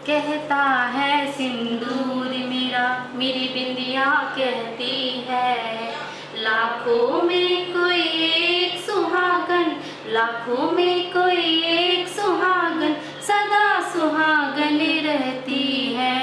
कहता है सिंदूर मेरा, मेरी बिंदिया कहती है, लाखों में कोई एक सुहागन, लाखों में कोई एक सुहागन, सदा सुहागन रहती है।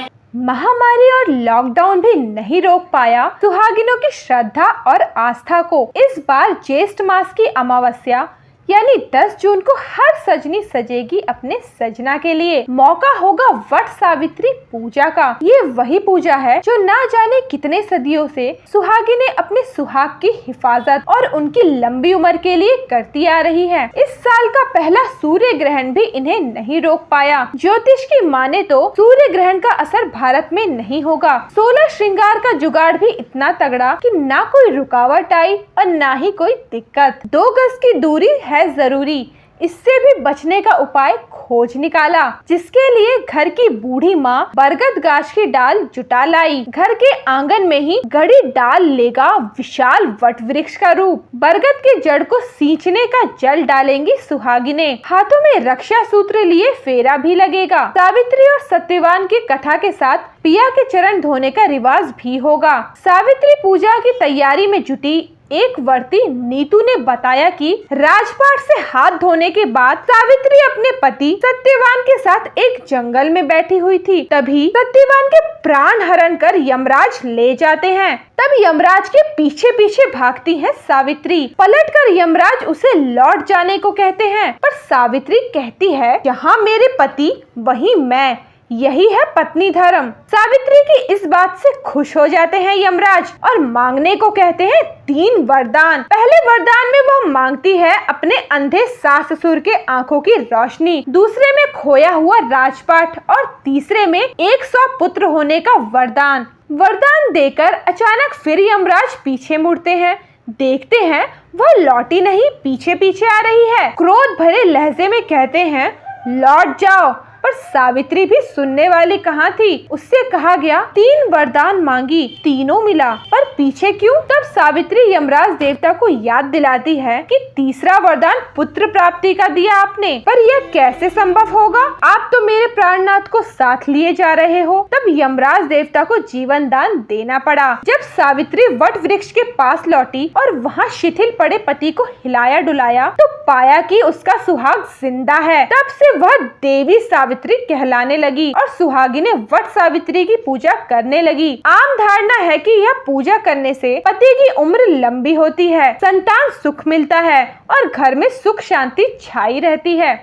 महामारी और लॉकडाउन भी नहीं रोक पाया सुहागिनों की श्रद्धा और आस्था को। इस बार ज्येष्ठ मास की अमावस्या यानी 10 जून को हर सजनी सजेगी अपने सजना के लिए। मौका होगा वट सावित्री पूजा का। ये वही पूजा है जो ना जाने कितने सदियों से सुहागिनें अपने सुहाग की हिफाजत और उनकी लंबी उम्र के लिए करती आ रही है। इस साल का पहला सूर्य ग्रहण भी इन्हें नहीं रोक पाया। ज्योतिष की माने तो सूर्य ग्रहण का असर भारत में नहीं होगा। 16 श्रृंगार का जुगाड़ भी इतना तगड़ा कि ना कोई रुकावट आई और ना ही कोई दिक्कत। 2 गज की दूरी है जरूरी, इससे भी बचने का उपाय खोज निकाला, जिसके लिए घर की बूढ़ी माँ बरगद गाछ की डाल जुटा लाई। घर के आंगन में ही गड़ी डाल लेगा विशाल वट वृक्ष का रूप। बरगद के जड़ को सींचने का जल डालेंगी सुहागिनें। हाथों में रक्षा सूत्र लिए फेरा भी लगेगा। सावित्री और सत्यवान की कथा के साथ पिया के चरण धोने का रिवाज भी होगा। सावित्री पूजा की तैयारी में जुटी एक वर्ती नीतू ने बताया कि राजपाट से हाथ धोने के बाद सावित्री अपने पति सत्यवान के साथ एक जंगल में बैठी हुई थी। तभी सत्यवान के प्राण हरण कर यमराज ले जाते हैं। तब यमराज के पीछे पीछे भागती है सावित्री। पलटकर यमराज उसे लौट जाने को कहते हैं, पर सावित्री कहती है, जहाँ मेरे पति वहीं मैं, यही है पत्नी धर्म। सावित्री की इस बात से खुश हो जाते हैं यमराज और मांगने को कहते हैं 3 वरदान। पहले वरदान में वह मांगती है अपने अंधे सास ससुर के आंखों की रोशनी, दूसरे में खोया हुआ राजपाट और तीसरे में 100 पुत्र होने का वरदान। वरदान देकर अचानक फिर यमराज पीछे मुड़ते हैं। देखते हैं वह लौटी नहीं, पीछे पीछे आ रही है। क्रोध भरे लहजे में कहते हैं, लौट जाओ। पर सावित्री भी सुनने वाली कहाँ थी। उससे कहा गया 3 वरदान मांगी, तीनों मिला, पर पीछे क्यों? तब सावित्री यमराज देवता को याद दिलाती है कि तीसरा वरदान पुत्र प्राप्ति का दिया आपने, पर यह कैसे संभव होगा? आप तो मेरे प्राणनाथ को साथ लिए जा रहे हो। तब यमराज देवता को जीवन दान देना पड़ा। जब सावित्री वट वृक्ष के पास लौटी और वहाँ शिथिल पड़े पति को हिलाया डुलाया तो पाया कि उसका सुहाग जिंदा है। तब से वह देवी सावित्री कहलाने लगी और सुहागिनें वट सावित्री की पूजा करने लगी। आम धारणा है कि यह पूजा करने से पति की उम्र लंबी होती है, संतान सुख मिलता है और घर में सुख शांति छाई रहती है।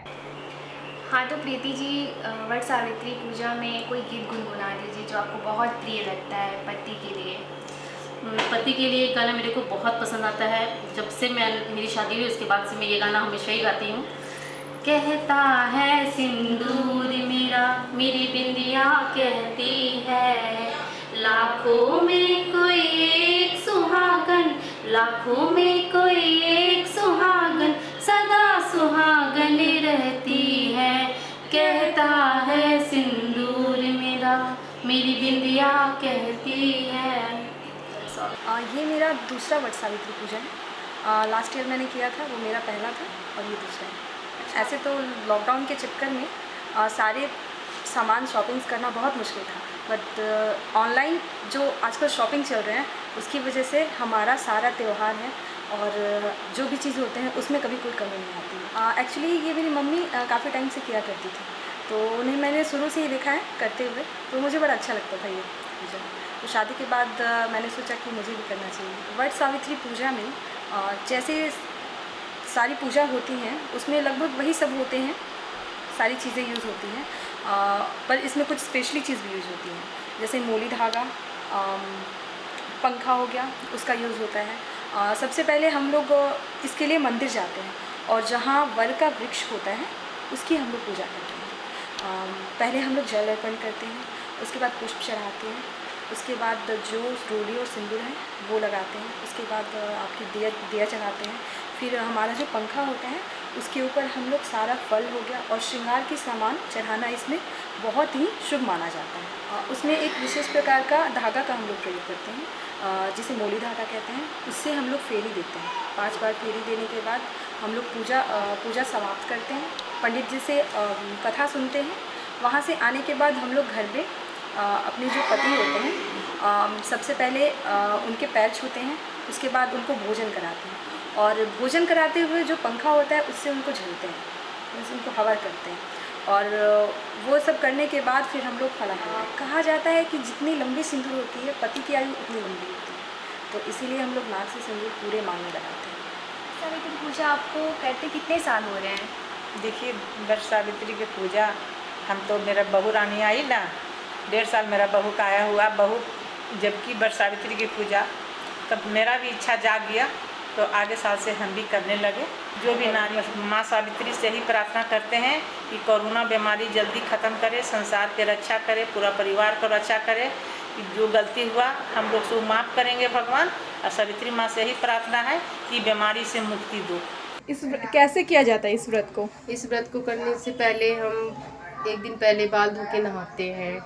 हाँ, तो प्रीति जी, वट सावित्री पूजा में कोई गीत गुनगुना दीजिए जो आपको बहुत प्रिय लगता है पति के लिए। पति के लिए गाना मेरे को बहुत पसंद आता है। जब से मेरी शादी हुई उसके बाद से मैं ये गाना हमेशा ही गाती हूँ। कहता है सिंदूर मेरा, मेरी बिंदिया कहती है, लाखों में कोई एक सुहागन, लाखों में कोई एक सुहागन, सदा सुहागन रहती है। कहता है सिंदूर मेरा, मेरी बिंदिया कहती है। ये मेरा दूसरा वट सावित्री पूजा है। लास्ट ईयर मैंने किया था, वो मेरा पहला था और ये दूसरा है। ऐसे तो लॉकडाउन के चक्कर में सारे सामान शॉपिंग्स करना बहुत मुश्किल था, बट ऑनलाइन जो आजकल शॉपिंग चल रहे हैं उसकी वजह से हमारा सारा त्यौहार है और जो भी चीज़ होते हैं उसमें कभी कोई कमी नहीं आती। एक्चुअली ये मेरी मम्मी काफ़ी टाइम से किया करती थी, तो उन्हें मैंने शुरू से ही देखा है करते हुए, तो मुझे बड़ा अच्छा लगता था ये पूजा। तो शादी के बाद मैंने सोचा कि मुझे भी करना चाहिए। वट सावित्री पूजा में जैसे सारी पूजा होती हैं उसमें लगभग वही सब होते हैं, सारी चीज़ें यूज़ होती हैं, पर इसमें कुछ स्पेशली चीज़ भी यूज़ होती है। जैसे मोली धागा, पंखा हो गया, उसका यूज़ होता है। सबसे पहले हम लोग इसके लिए मंदिर जाते हैं और जहाँ वर का वृक्ष होता है उसकी हम लोग पूजा करते हैं। पहले हम लोग जल अर्पण करते हैं, उसके बाद पुष्प चढ़ाते हैं, उसके बाद जो रोली और सिंदूर है वो लगाते हैं, उसके बाद आपकी दिया चढ़ाते हैं। फिर हमारा जो पंखा होता है उसके ऊपर हम लोग सारा फल हो गया और श्रृंगार के सामान चढ़ाना इसमें बहुत ही शुभ माना जाता है। उसमें एक विशेष प्रकार का धागा का हम लोग प्रयोग करते हैं, जिसे मोली धागा कहते हैं। उससे हम लोग फेरी देते हैं। 5 बार फेरी देने के बाद हम लोग पूजा समाप्त करते हैं। पंडित जी से कथा सुनते हैं वहाँ से आने के बाद हम लोग घर पे अपने जो पति होते हैं सबसे पहले उनके पैर छूते हैं, उसके बाद उनको भोजन कराते हैं और भोजन कराते हुए जो पंखा होता है उससे उनको झलते हैं, उससे उनको हवा करते हैं और वो सब करने के बाद फिर हम लोग खड़ा करते हैं। कहा जाता है कि जितनी लंबी सिंदूर होती है पति की आयु उतनी लंबी होती है, तो इसीलिए हम लोग नाक से सिंदूर पूरे मांग में लगाते हैं। सावित्री पूजा आपको करते कितने साल हो रहे हैं? देखिए, वर्ष सावित्री की पूजा हम तो मेरा बहू रानी आई ना, 1.5 साल मेरा बहू का आया हुआ। बहू जबकि वर्ष सावित्री की पूजा तब मेरा भी इच्छा जाग गया, तो आगे साल से हम भी करने लगे। जो भी नारी माँ सावित्री से ही प्रार्थना करते हैं कि कोरोना बीमारी जल्दी ख़त्म करे, संसार के रक्षा करे, पूरा परिवार को रक्षा करे। कि जो गलती हुआ हम लोग से माफ़ करेंगे भगवान, और सावित्री माँ से ही प्रार्थना है कि बीमारी से मुक्ति दो। कैसे किया जाता है इस व्रत को? इस व्रत को करने से पहले हम एक दिन पहले बाल धो के नहाते हैं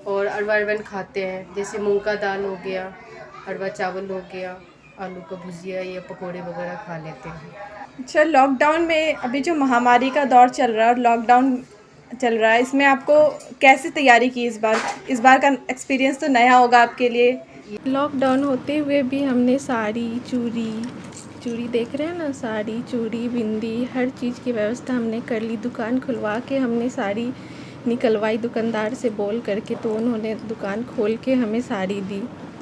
और अरवा अरवन खाते हैं, जैसे मूंग का दाल हो गया, अरवा चावल हो गया, आलू का भुजिया या पकोड़े वगैरह खा लेते हैं। अच्छा, लॉकडाउन में अभी जो महामारी का दौर चल रहा है और लॉकडाउन चल रहा है, इसमें आपको कैसे तैयारी की इस बार का एक्सपीरियंस तो नया होगा आपके लिए। लॉकडाउन होते हुए भी हमने साड़ी चूड़ी देख रहे हैं ना, साड़ी चूड़ी बिंदी हर चीज़ की व्यवस्था हमने कर ली। दुकान खुलवा के हमने साड़ी निकलवाई दुकानदार से बोल करके, तो उन्होंने दुकान खोल के हमें साड़ी दी।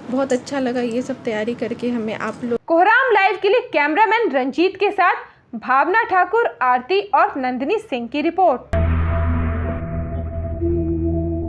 बहुत अच्छा लगा ये सब तैयारी करके हमें। आप लोग कोहराम लाइव के लिए कैमरामैन रंजीत के साथ भावना ठाकुर, आरती और नंदिनी सिंह की रिपोर्ट।